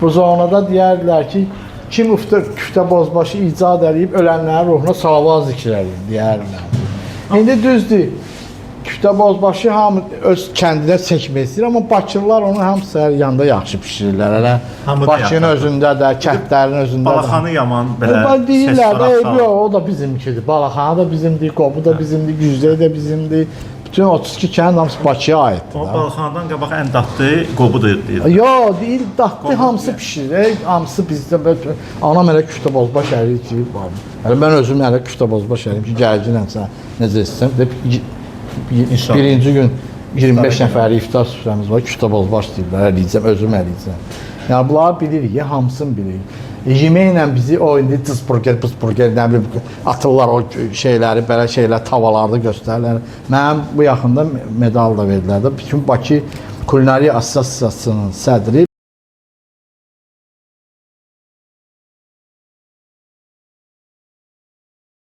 Bu zonada deyərlər ki, kim küftə bozbaşı icad edib ölənlərin ruhuna salavat zikr deyərlər. İndi düzdür, küftə bozbaşı hamı öz kəndinə çəkmək istəyir, amma Bakılılar onu hamısı yanda yaxşı pişirirlər. Elə Bakının özündə də, kəndlərin özündə də. Balaxanı yaman belə deyirlər də, yox, o da bizimkidir. Balaxanı da bizimdir, Qobu da bizimdir, Güzdə də bizimdir. Bütün 32 kənd hamısı Bakıya aiddir. O Balaxanadan qabaq ən dadlı Qobudur deyir. Yox, deyil, dadlı hamısı pişirir. Hamısı bizdə anam elə küftə bozbaş ərir ki, mən özüm elə küftə bozbaş ərim ki, gəlginəmsə necə istəyirəm. Birinci gün 25 nəfərli iftar süfrəmiz var, küftə bozbaş deyirlər, əliyəcəm, özüm əliyəcəm. Yəni, bunları bilirik, hamısını bilirik. Yeməklə bizi o indi cızburger, buzburger, nə bilim, atırlar o şeyləri, belə şeylər, tavalarda göstərirlər. Mənim bu yaxında medal da verdilər də. Bütün Bakı Kulinariya Assosiasiyasının sədri